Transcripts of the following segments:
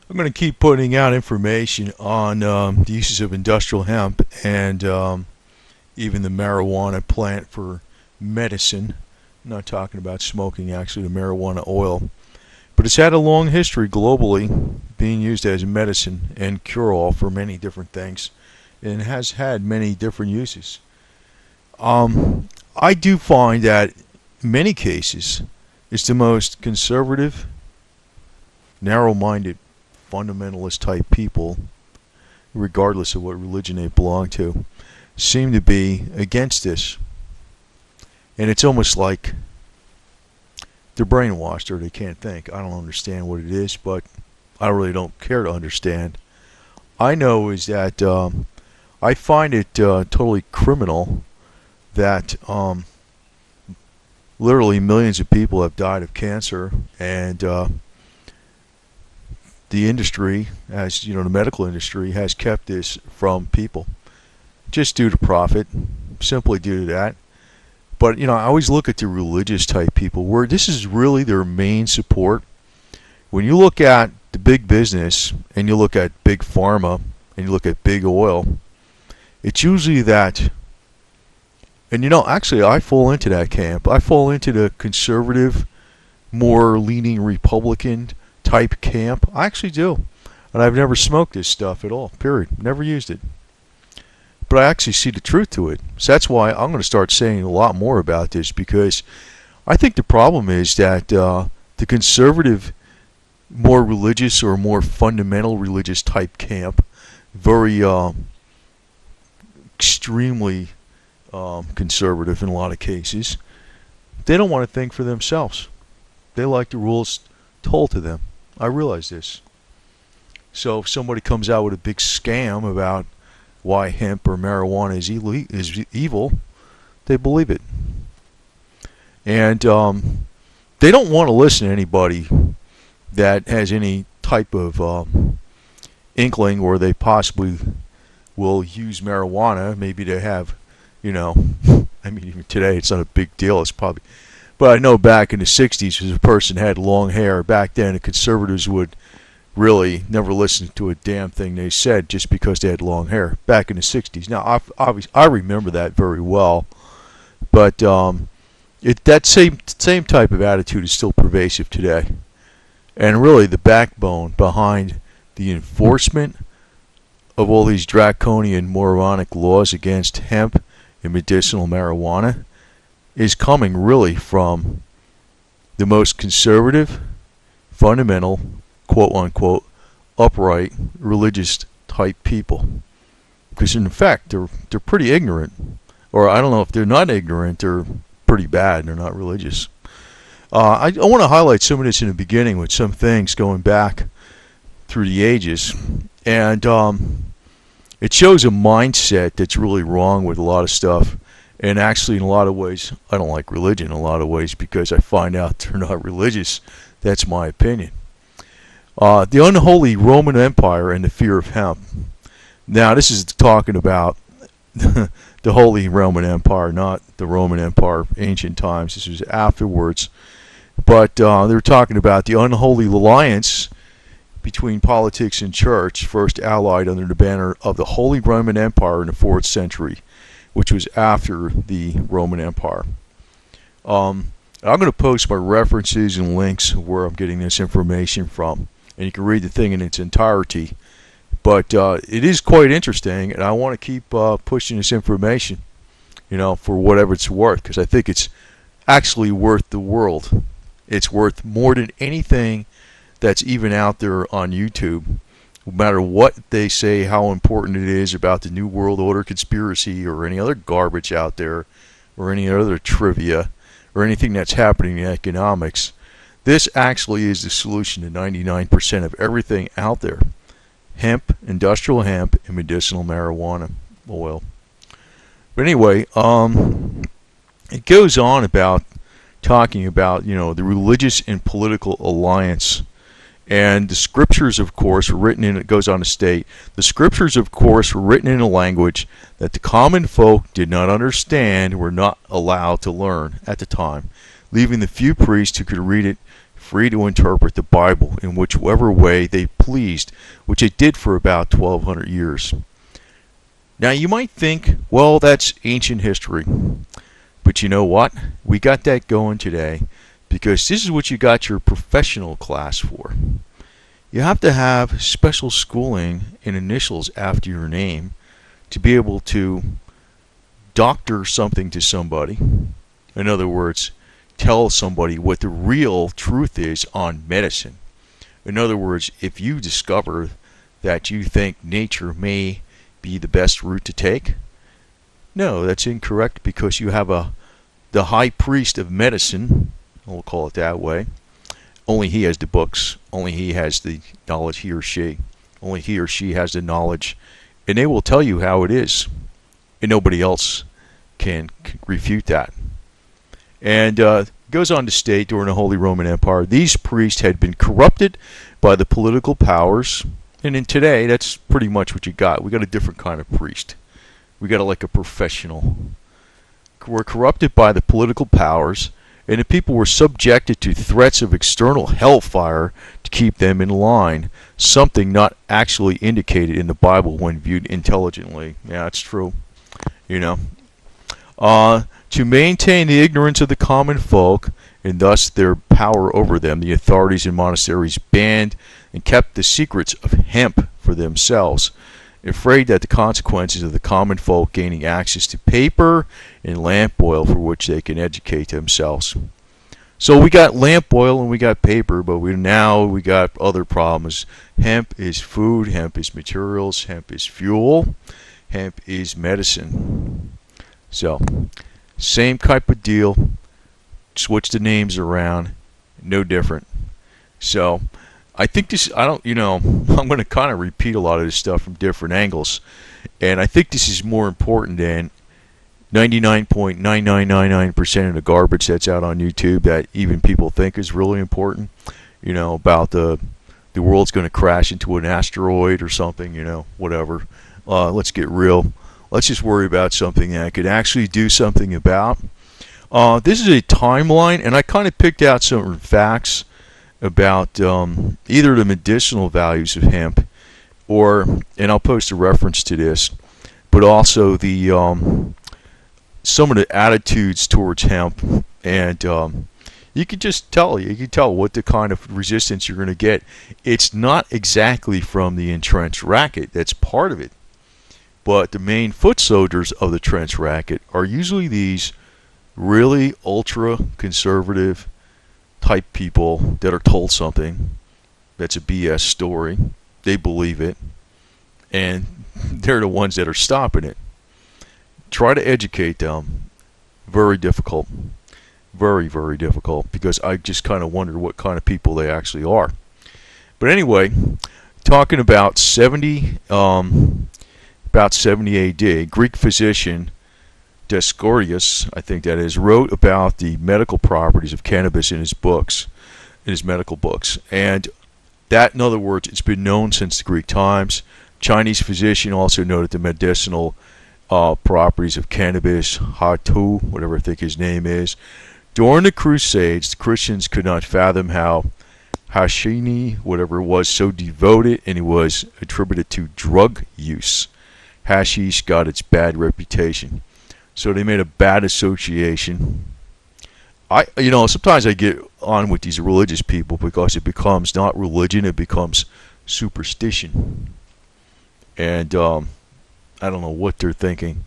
I'm going to keep putting out information on the uses of industrial hemp and even the marijuana plant for medicine. I'm not talking about smoking, actually, the marijuana oil. But it's had a long history globally being used as medicine and cure-all for many different things, and has had many different uses. I do find that in many cases it's the most conservative, narrow-minded, fundamentalist type people, regardless of what religion they belong to, seem to be against this. And it's almost like they're brainwashed or they can't think. I don't understand what it is, but I really don't care to understand. I know is that I find it totally criminal that literally millions of people have died of cancer, and the industry, as you know, the medical industry has kept this from people just due to profit, simply due to that. But I always look at the religious type people where this is really their main support. When you look at the big business and you look at big pharma and you look at big oil, it's usually that. And actually I fall into that camp. I fall into the conservative, more leaning Republican type camp. I actually do. And I've never smoked this stuff at all, period. Never used it. But I actually see the truth to it. So that's why I'm going to start saying a lot more about this, because I think the problem is that the conservative, more religious or more fundamental religious type camp, very extremely conservative in a lot of cases, they don't want to think for themselves. They like the rules told to them. I realize this. So if somebody comes out with a big scam about why hemp or marijuana is evil, they believe it. And they don't want to listen to anybody that has any type of inkling, or they possibly will use marijuana. Maybe they have, I mean, even today it's not a big deal. It's probably, but I know back in the 60s, if a person had long hair, back then the conservatives would really never listen to a damn thing they said just because they had long hair back in the 60s. Now, obviously, I remember that very well, but that same type of attitude is still pervasive today. And really, the backbone behind the enforcement of all these draconian, moronic laws against hemp and medicinal marijuana is coming really from the most conservative, fundamental, quote-unquote, upright, religious type people. Because in fact, they're pretty ignorant. Or I don't know if they're not ignorant, they're pretty bad, they're not religious. I want to highlight some of this in the beginning with some things going back through the ages. And it shows a mindset that's really wrong with a lot of stuff. And actually, in a lot of ways, I don't like religion in a lot of ways because I find out they're not religious. That's my opinion. The unholy Roman Empire and the fear of hemp. Now, this is talking about the Holy Roman Empire, not the Roman Empire, ancient times. This was afterwards. But they're talking about the unholy alliance between politics and church, first allied under the banner of the Holy Roman Empire in the 4th century, which was after the Roman Empire. I'm going to post my references and links of where I'm getting this information from, and you can read the thing in its entirety. But it is quite interesting, and I want to keep pushing this information, for whatever it's worth, because I think it's actually worth the world. It's worth more than anything that's even out there on YouTube. No matter what they say, how important it is about the New World Order conspiracy or any other garbage out there, or any other trivia, or anything that's happening in economics, this actually is the solution to 99% of everything out there. Hemp, industrial hemp, and medicinal marijuana oil. But anyway, it goes on about talking about, the religious and political alliance. And the scriptures, of course, were written in, it goes on to state, the scriptures, of course, were written in a language that the common folk did not understand, were not allowed to learn at the time, leaving the few priests who could read it free to interpret the Bible in whichever way they pleased, which it did for about 1,200 years. Now you might think, well, that's ancient history. But you know what? We got that going today because this is what you got your professional class for. You have to have special schooling and initials after your name to be able to doctor something to somebody. In other words, tell somebody what the real truth is on medicine. In other words, if you discover that you think nature may be the best route to take, no, that's incorrect because you have the high priest of medicine, we'll call it that way. Only he has the books. Only he has the knowledge, he or she. Only he or she has the knowledge. And they will tell you how it is. And nobody else can refute that. And goes on to state, during the Holy Roman Empire, these priests had been corrupted by the political powers. And in today, that's pretty much what you got. We got a different kind of priest. We got like a professional. We're corrupted by the political powers, and the people were subjected to threats of external hellfire to keep them in line, something not actually indicated in the Bible when viewed intelligently. Yeah, that's true. You know. To maintain the ignorance of the common folk, and thus their power over them, the authorities in monasteries banned and kept the secrets of hemp for themselves, afraid that the consequences of the common folk gaining access to paper and lamp oil for which they can educate themselves. So we got lamp oil and we got paper, but we got other problems. Hemp is food, hemp is materials, hemp is fuel, hemp is medicine. So, same type of deal, switch the names around, no different. So, I think this, I'm going to kind of repeat a lot of this stuff from different angles. And I think this is more important than 99.9999% of the garbage that's out on YouTube that even people think is really important. About the world's going to crash into an asteroid or something, whatever. Let's get real. Let's just worry about something that I could actually do something about. This is a timeline, and I kind of picked out some facts about either the medicinal values of hemp and I'll post a reference to this, but also the some of the attitudes towards hemp, and you can tell what the kind of resistance you're going to get. It's not exactly from the entrenched racket, that's part of it, but the main foot soldiers of the entrenched racket are usually these really ultra conservative type people that are told something that's a BS story. They believe it, and they're the ones that are stopping it. Try to educate them. Very difficult. Very, very difficult, because I just kind of wonder what kind of people they actually are. But anyway, talking about 70 AD, Greek physician Dioscorides, I think that is, wrote about the medical properties of cannabis in his medical books. And that, in other words, it's been known since the Greek times. Chinese physician also noted the medicinal properties of cannabis, Hatu, whatever I think his name is. During the Crusades, the Christians could not fathom how Hashini, whatever it was, so devoted, and it was attributed to drug use. Hashish got its bad reputation. So they made a bad association. Sometimes I get on with these religious people because it becomes not religion, it becomes superstition. And I don't know what they're thinking.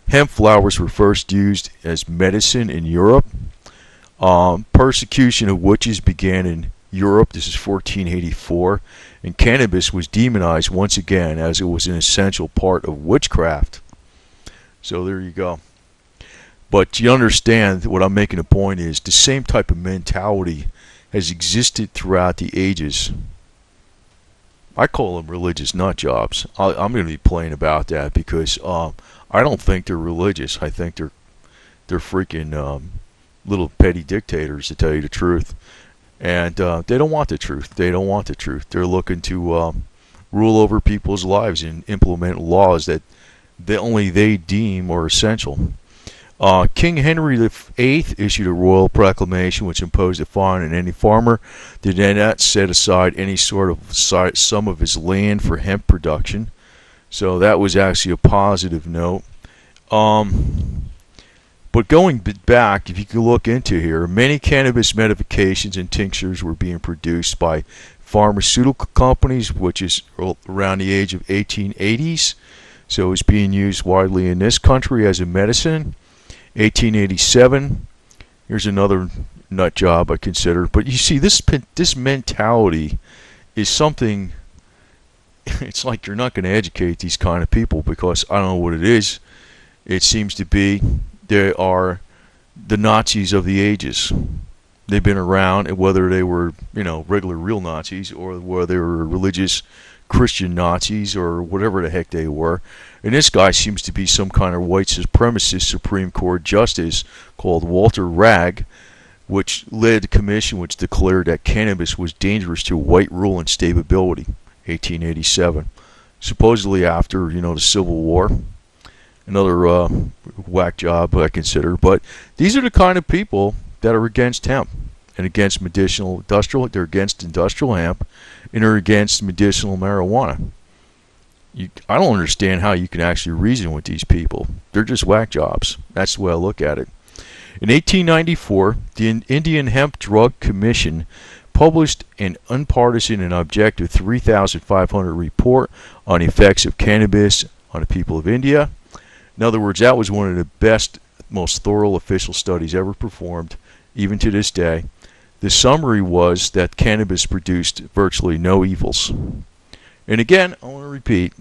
Hemp flowers were first used as medicine in Europe. Persecution of witches began in Europe. This is 1484. And cannabis was demonized once again as it was an essential part of witchcraft. So there you go. But you understand what I'm making a point is the same type of mentality has existed throughout the ages. I call them religious nut jobs. I'm going to be playing about that because I don't think they're religious. I think they're freaking little petty dictators, to tell you the truth. And they don't want the truth. They don't want the truth. They're looking to rule over people's lives and implement laws that only they deem are essential. King Henry VIII issued a royal proclamation which imposed a fine on any farmer that did not set aside any sort of sum of his land for hemp production. So that was actually a positive note. But going back, if you can look into here, many cannabis medications and tinctures were being produced by pharmaceutical companies, which is around the age of 1880s. So it was being used widely in this country as a medicine. 1887, here's another nut job I consider. But you see, this mentality is something, it's like you're not going to educate these kind of people, because I don't know what it is. It seems to be they are the Nazis of the ages. They've been around, and whether they were, regular real Nazis, or whether they were religious Christian Nazis, or whatever the heck they were. And this guy seems to be some kind of white supremacist Supreme Court justice called Walter Ragg, which led a commission which declared that cannabis was dangerous to white rule and stability. 1887, supposedly after the Civil War. Another whack job, I consider. But these are the kind of people that are against hemp and against medicinal industrial. They're against industrial hemp, and they're against medicinal marijuana. I don't understand how you can actually reason with these people. They're just whack jobs. That's the way I look at it. In 1894, the Indian Hemp Drug Commission published an unpartisan and objective 3,500 report on the effects of cannabis on the people of India. In other words, that was one of the best, most thorough official studies ever performed, even to this day. The summary was that cannabis produced virtually no evils. And again, I want to repeat,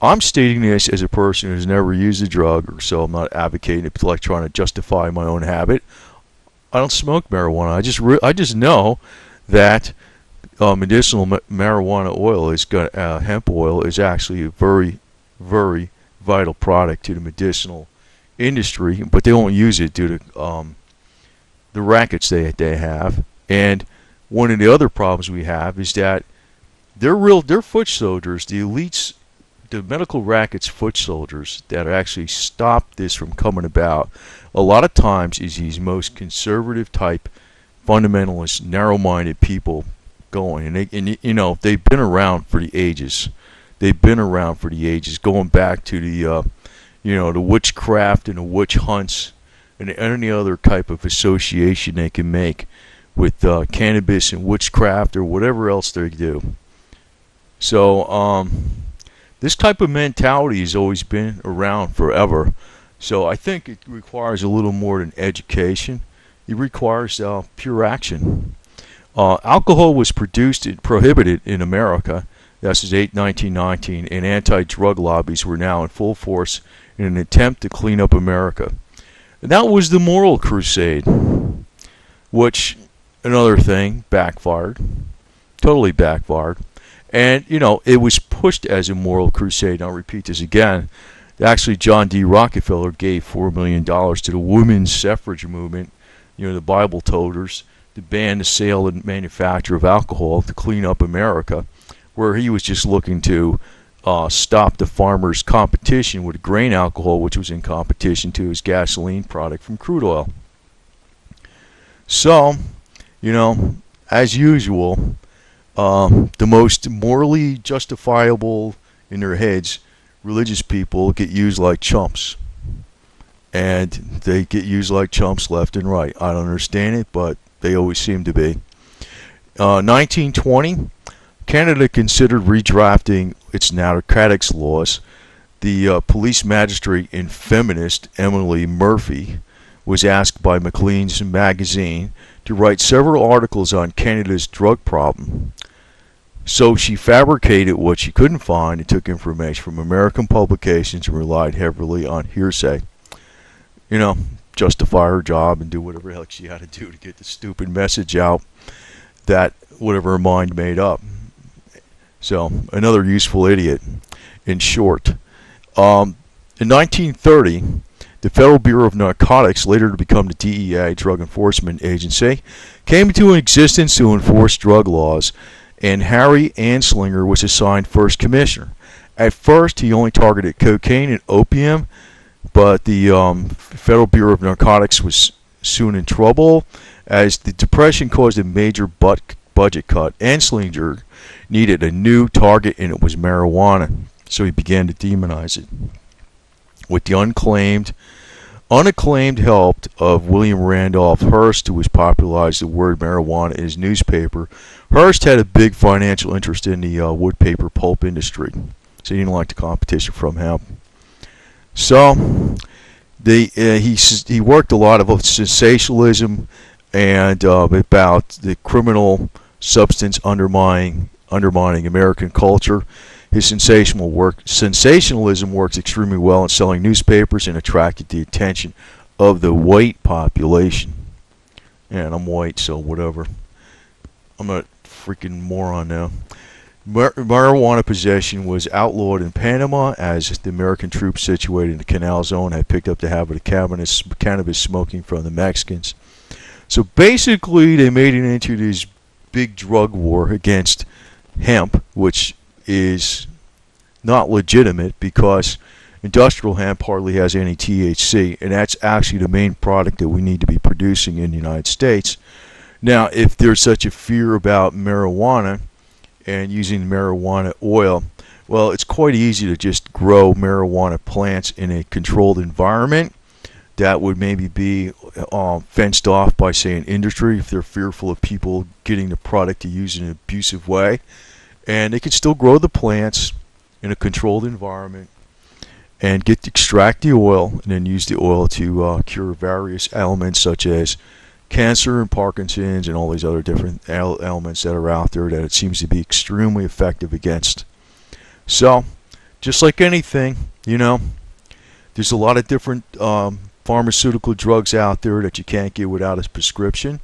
I'm stating this as a person who's never used a drug, or so I'm not advocating it, like trying to justify my own habit. I don't smoke marijuana. I just know that medicinal marijuana oil is hemp oil is actually a very, very vital product to the medicinal industry, but they won't use it due to the rackets they have. And one of the other problems we have is that they're foot soldiers, the elites, the medical rackets foot soldiers that actually stop this from coming about. A lot of times is these most conservative type, fundamentalist, narrow-minded people going, and they've been around for the ages. They've been around for the ages, going back to the the witchcraft and the witch hunts and any other type of association they can make with cannabis and witchcraft or whatever else they do. So this type of mentality has always been around forever. So I think it requires a little more than education. It requires pure action. Alcohol was prohibited in America. This is 1919, and anti-drug lobbies were now in full force in an attempt to clean up America. And that was the moral crusade, which, another thing, backfired. Totally backfired. And, it was pushed as a moral crusade. I'll repeat this again. Actually, John D. Rockefeller gave $4 million to the women's suffrage movement, the Bible toters, to ban the sale and manufacture of alcohol to clean up America, where he was just looking to stop the farmers' competition with grain alcohol, which was in competition to his gasoline product from crude oil. So, as usual, the most morally justifiable in their heads, religious people get used like chumps. And they get used like chumps left and right. I don't understand it, but they always seem to be. 1920, Canada considered redrafting its narcotics laws. The police magistrate and feminist Emily Murphy was asked by Maclean's magazine to write several articles on Canada's drug problem. So she fabricated what she couldn't find and took information from American publications and relied heavily on hearsay. Justify her job and do whatever the heck she had to do to get the stupid message out that whatever her mind made up. So, another useful idiot, in short. In 1930, the Federal Bureau of Narcotics, later to become the DEA, Drug Enforcement Agency, came into existence to enforce drug laws, and Harry Anslinger was assigned first commissioner. At first, he only targeted cocaine and opium, But the Federal Bureau of Narcotics was soon in trouble as the Depression caused a major budget cut. Anslinger needed a new target, and it was marijuana. So he began to demonize it. With the unacclaimed help of William Randolph Hearst, who was popularized the word marijuana in his newspaper. Hearst had a big financial interest in the wood paper pulp industry, so he didn't like the competition from hemp. So he worked a lot of sensationalism and about the criminal substance undermining American culture. His sensationalism works extremely well in selling newspapers and attracted the attention of the white population. And I'm white, so whatever. I'm a freaking moron now. Marijuana possession was outlawed in Panama as the American troops situated in the Canal Zone had picked up the habit of cannabis smoking from the Mexicans. So basically, they made it into this big drug war against hemp, which is not legitimate because industrial hemp hardly has any THC, and that's actually the main product that we need to be producing in the United States. Now, if there's such a fear about marijuana and using marijuana oil, well, it's quite easy to just grow marijuana plants in a controlled environment that would maybe be fenced off by, say, an industry if they're fearful of people getting the product to use in an abusive way. And they could still grow the plants in a controlled environment and extract the oil and then use the oil to cure various ailments such as cancer and Parkinson's and all these other different ailments that are out there that it seems to be extremely effective against. So, just like anything, there's a lot of different pharmaceutical drugs out there that you can't get without a prescription.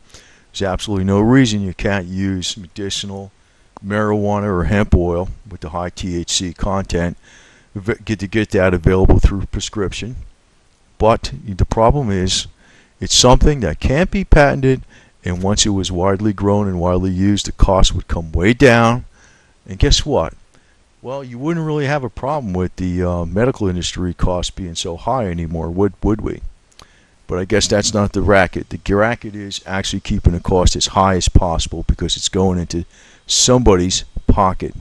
There's absolutely no reason you can't use medicinal marijuana or hemp oil with the high THC content get that available through prescription. But the problem is it's something that can't be patented, and once it was widely grown and widely used, the cost would come way down. And guess what? Well, you wouldn't really have a problem with the medical industry costs being so high anymore, would we? But I guess that's not the racket. The racket is actually keeping the cost as high as possible because it's going into somebody's pocket.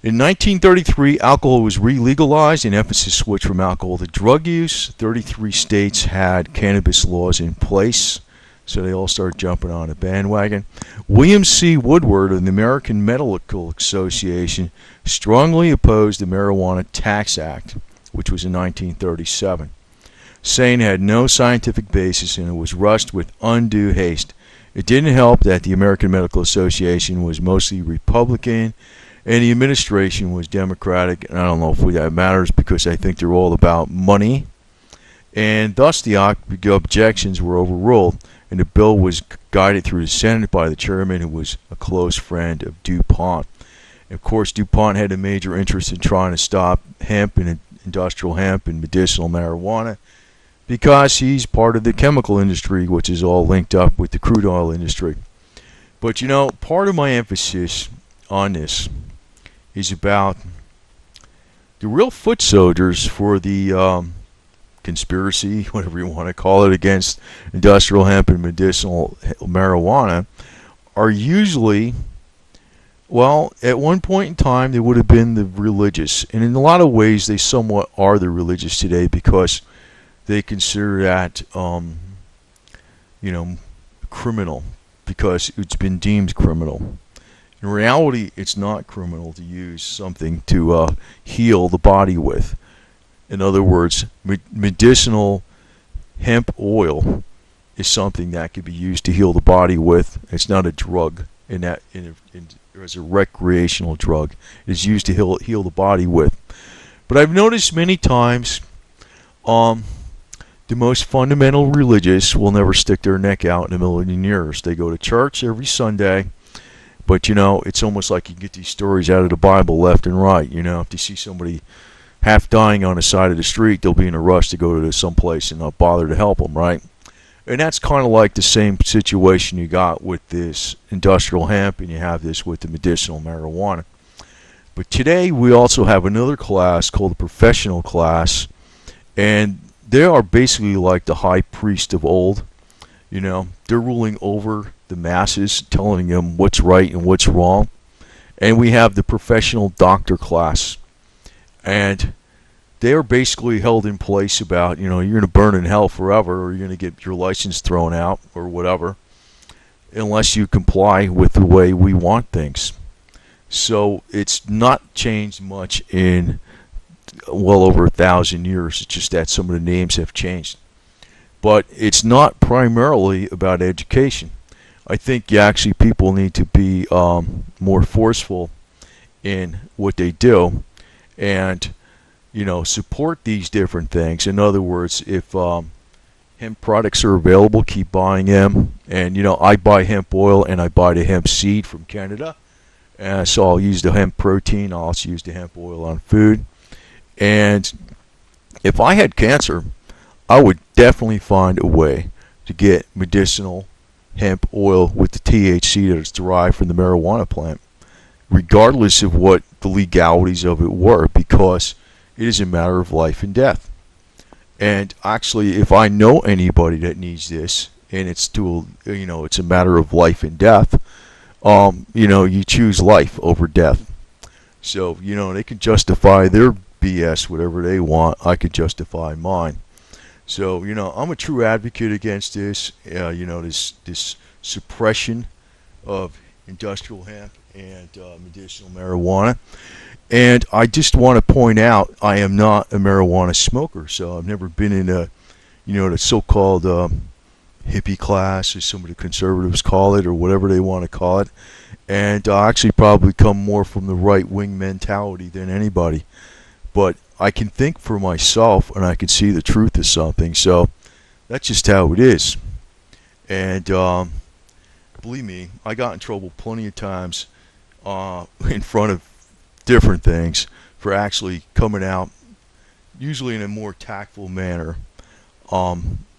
In 1933, alcohol was re-legalized and emphasis switched from alcohol to drug use. 33 states had cannabis laws in place, so they all started jumping on a bandwagon. William C. Woodward of the American Medical Association strongly opposed the Marijuana Tax Act, which was in 1937, saying it had no scientific basis and it was rushed with undue haste. It didn't help that the American Medical Association was mostly Republican and the administration was Democratic, and I don't know if that matters because I think they're all about money, and thus the objections were overruled, and the bill was guided through the Senate by the chairman, who was a close friend of DuPont. And of course, DuPont had a major interest in trying to stop hemp and industrial hemp and medicinal marijuana because he's part of the chemical industry, which is all linked up with the crude oil industry. But part of my emphasis on this is about the real foot soldiers for the conspiracy, whatever you want to call it, against industrial hemp and medicinal marijuana are usually, well, at one point in time they would have been the religious, and in a lot of ways they somewhat are the religious today because they consider that criminal because it's been deemed criminal. In reality, it's not criminal to use something to heal the body with. In other words, medicinal hemp oil is something that can be used to heal the body with. It's not a drug as a recreational drug. It is used to heal the body with. But I've noticed many times the most fundamental religious will never stick their neck out in a million years. They go to church every Sunday. But, it's almost like you get these stories out of the Bible left and right. If you see somebody half dying on the side of the street, they'll be in a rush to go to some place and not bother to help them, right? And that's kind of like the same situation you got with this industrial hemp, and you have this with the medicinal marijuana. But today we also have another class called the professional class, And they are basically like the high priest of old. You know, they're ruling over the masses, telling them what's right and what's wrong. And we have the professional doctor class. And they are basically held in place about, you know, you're going to burn in hell forever, or you're going to get your license thrown out or whatever, unless you comply with the way we want things. So it's not changed much in well over 1,000 years. It's just that some of the names have changed. But it's not primarily about education. I think people need to be more forceful in what they do, and support these different things. In other words, if hemp products are available, keep buying them. And I buy hemp oil and I buy the hemp seed from Canada, and so I'll use the hemp protein. I'll also use the hemp oil on food. And if I had cancer, I would definitely find a way to get medicinal hemp oil with the THC that is derived from the marijuana plant, regardless of what the legalities of it were, because it is a matter of life and death. And actually, if I know anybody that needs this, and it's it's a matter of life and death, you choose life over death. So they can justify their BS whatever they want. I could justify mine. So I'm a true advocate against this. This suppression of industrial hemp and medicinal marijuana. And I just want to point out, I am not a marijuana smoker, so I've never been in the so-called hippie class, as some of the conservatives call it, or whatever they want to call it. And I actually probably come more from the right-wing mentality than anybody. But I can think for myself, and I can see the truth of something. So that's just how it is. And believe me, I got in trouble plenty of times in front of different things for actually coming out, usually in a more tactful manner,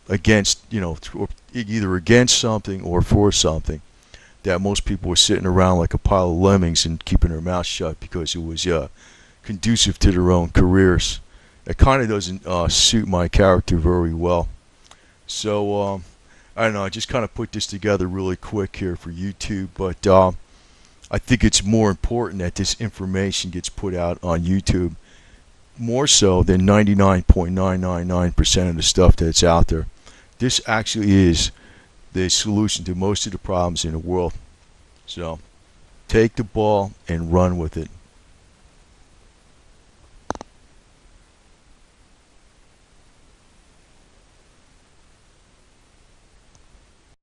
against, either against something or for something that most people were sitting around like a pile of lemmings and keeping their mouth shut because it was conducive to their own careers. It kind of doesn't suit my character very well. So I don't know, I just kind of put this together really quick here for YouTube, but I think it's more important that this information gets put out on YouTube, more so than 99.999% of the stuff that's out there. This actually is the solution to most of the problems in the world. So take the ball and run with it.